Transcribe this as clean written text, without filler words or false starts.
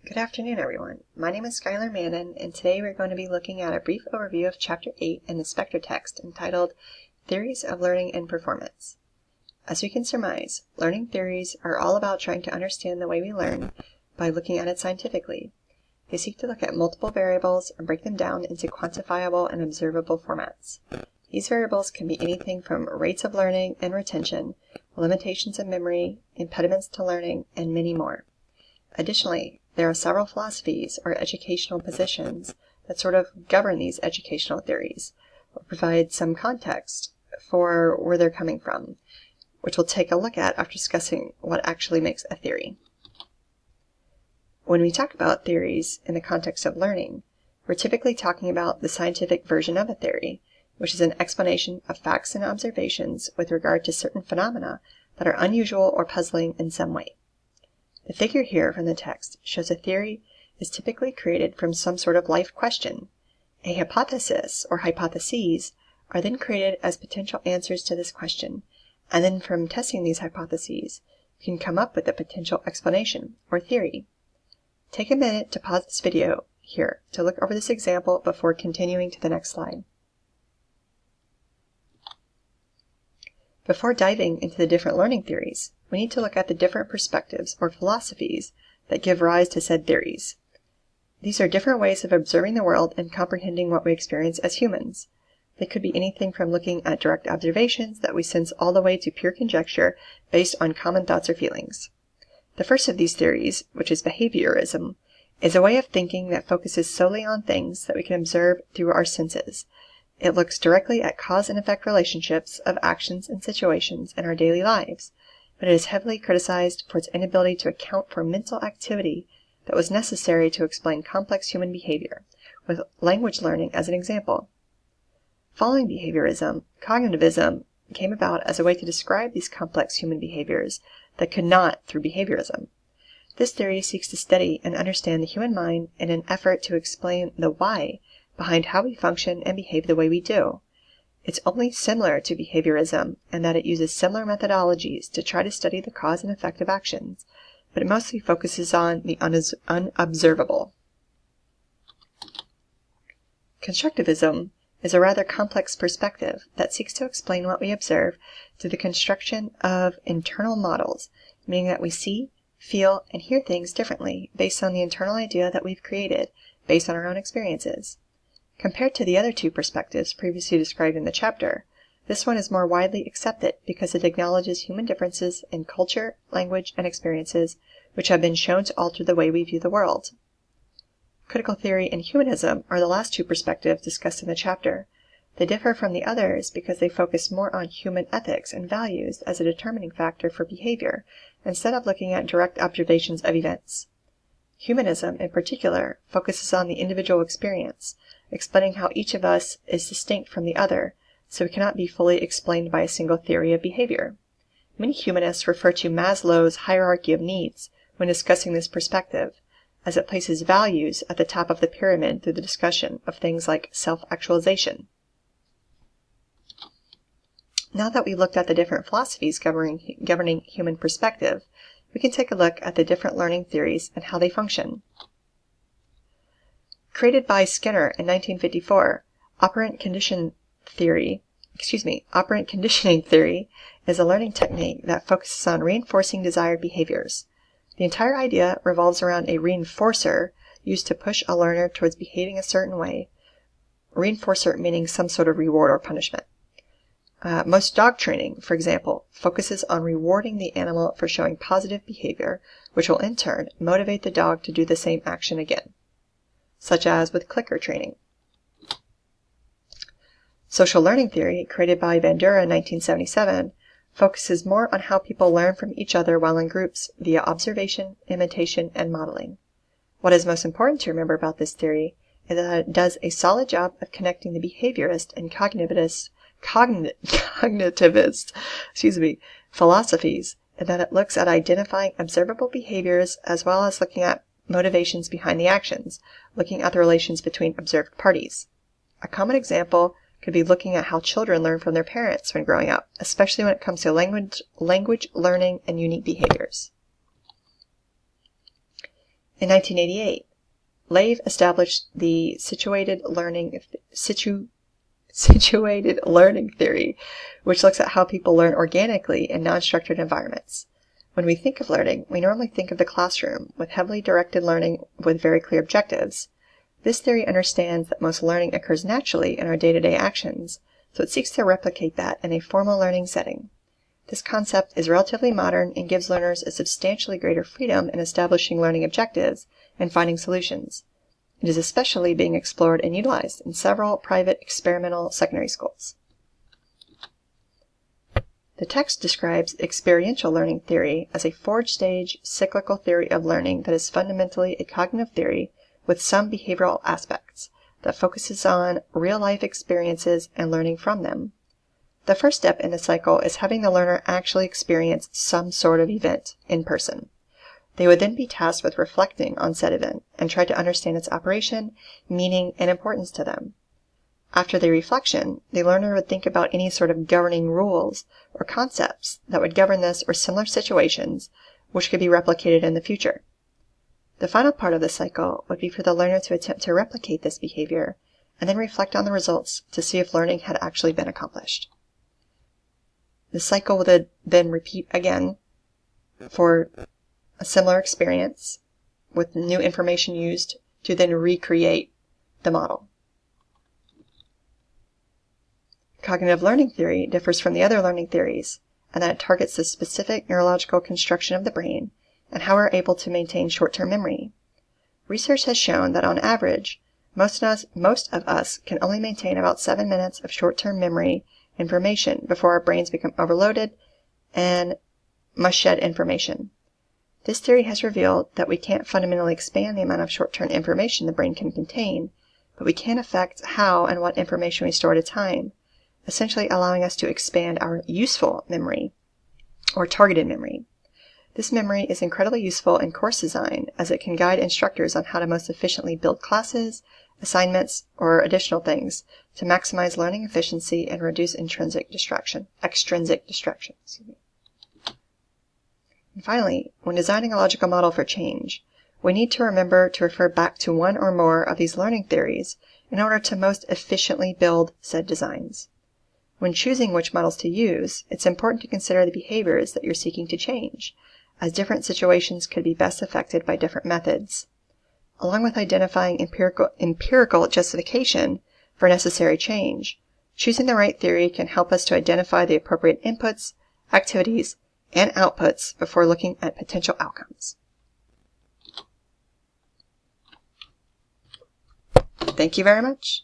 Good afternoon, everyone. My name is Skylar Mannon, and today we're going to be looking at a brief overview of Chapter 8 in the Spectre text entitled Theories of Learning and Performance. As we can surmise, learning theories are all about trying to understand the way we learn by looking at it scientifically. They seek to look at multiple variables and break them down into quantifiable and observable formats. These variables can be anything from rates of learning and retention, limitations of memory, impediments to learning, and many more. Additionally, there are several philosophies or educational positions that sort of govern these educational theories, or provide some context for where they're coming from, which we'll take a look at after discussing what actually makes a theory. When we talk about theories in the context of learning, we're typically talking about the scientific version of a theory, which is an explanation of facts and observations with regard to certain phenomena that are unusual or puzzling in some way. The figure here from the text shows a theory is typically created from some sort of life question. A hypothesis or hypotheses are then created as potential answers to this question, and then from testing these hypotheses, you can come up with a potential explanation or theory. Take a minute to pause this video here to look over this example before continuing to the next slide. Before diving into the different learning theories, we need to look at the different perspectives or philosophies that give rise to said theories. These are different ways of observing the world and comprehending what we experience as humans. They could be anything from looking at direct observations that we sense all the way to pure conjecture based on common thoughts or feelings. The first of these theories, which is behaviorism, is a way of thinking that focuses solely on things that we can observe through our senses. It looks directly at cause and effect relationships of actions and situations in our daily lives, but it is heavily criticized for its inability to account for mental activity that was necessary to explain complex human behavior, with language learning as an example. Following behaviorism, cognitivism came about as a way to describe these complex human behaviors that could not through behaviorism. This theory seeks to study and understand the human mind in an effort to explain the why behind how we function and behave the way we do. It's only similar to behaviorism in that it uses similar methodologies to try to study the cause and effect of actions, but it mostly focuses on the unobservable. Constructivism is a rather complex perspective that seeks to explain what we observe through the construction of internal models, meaning that we see, feel, and hear things differently based on the internal idea that we've created based on our own experiences. Compared to the other two perspectives previously described in the chapter, this one is more widely accepted because it acknowledges human differences in culture, language, and experiences, which have been shown to alter the way we view the world. Critical theory and humanism are the last two perspectives discussed in the chapter. They differ from the others because they focus more on human ethics and values as a determining factor for behavior, instead of looking at direct observations of events. Humanism, in particular, focuses on the individual experience, explaining how each of us is distinct from the other, so it cannot be fully explained by a single theory of behavior. Many humanists refer to Maslow's hierarchy of needs when discussing this perspective, as it places values at the top of the pyramid through the discussion of things like self-actualization. Now that we've looked at the different philosophies governing human perspective, we can take a look at the different learning theories and how they function. Created by Skinner in 1954, operant conditioning theory is a learning technique that focuses on reinforcing desired behaviors. The entire idea revolves around a reinforcer used to push a learner towards behaving a certain way, reinforcer meaning some sort of reward or punishment. Most dog training, for example, focuses on rewarding the animal for showing positive behavior, which will in turn motivate the dog to do the same action again, such as with clicker training. Social learning theory, created by Bandura in 1977, focuses more on how people learn from each other while in groups via observation, imitation, and modeling. What is most important to remember about this theory is that it does a solid job of connecting the behaviorist and cognitivist philosophies, and that it looks at identifying observable behaviors as well as looking at motivations behind the actions, looking at the relations between observed parties. A common example could be looking at how children learn from their parents when growing up, especially when it comes to language learning and unique behaviors. In 1988, Lave established the situated learning theory, which looks at how people learn organically in non-structured environments. When we think of learning, we normally think of the classroom, with heavily directed learning with very clear objectives. This theory understands that most learning occurs naturally in our day-to-day actions, so it seeks to replicate that in a formal learning setting. This concept is relatively modern and gives learners a substantially greater freedom in establishing learning objectives and finding solutions. It is especially being explored and utilized in several private experimental secondary schools. The text describes experiential learning theory as a forward-stage, cyclical theory of learning that is fundamentally a cognitive theory with some behavioral aspects that focuses on real-life experiences and learning from them. The first step in the cycle is having the learner actually experience some sort of event in person. They would then be tasked with reflecting on said event and try to understand its operation, meaning, and importance to them. After the reflection, the learner would think about any sort of governing rules or concepts that would govern this or similar situations, which could be replicated in the future. The final part of the cycle would be for the learner to attempt to replicate this behavior and then reflect on the results to see if learning had actually been accomplished. The cycle would then repeat again for a similar experience with new information used to then recreate the model. Cognitive learning theory differs from the other learning theories in that it targets the specific neurological construction of the brain and how we're able to maintain short-term memory. Research has shown that on average, most of us can only maintain about 7 minutes of short-term memory information before our brains become overloaded and must shed information. This theory has revealed that we can't fundamentally expand the amount of short-term information the brain can contain, but we can affect how and what information we store at a time, essentially allowing us to expand our useful memory, or targeted memory. This memory is incredibly useful in course design, as it can guide instructors on how to most efficiently build classes, assignments, or additional things to maximize learning efficiency and reduce extrinsic distraction. And finally, when designing a logical model for change, we need to remember to refer back to one or more of these learning theories in order to most efficiently build said designs. When choosing which models to use, it's important to consider the behaviors that you're seeking to change, as different situations could be best affected by different methods. Along with identifying empirical justification for necessary change, choosing the right theory can help us to identify the appropriate inputs, activities, and outputs before looking at potential outcomes. Thank you very much.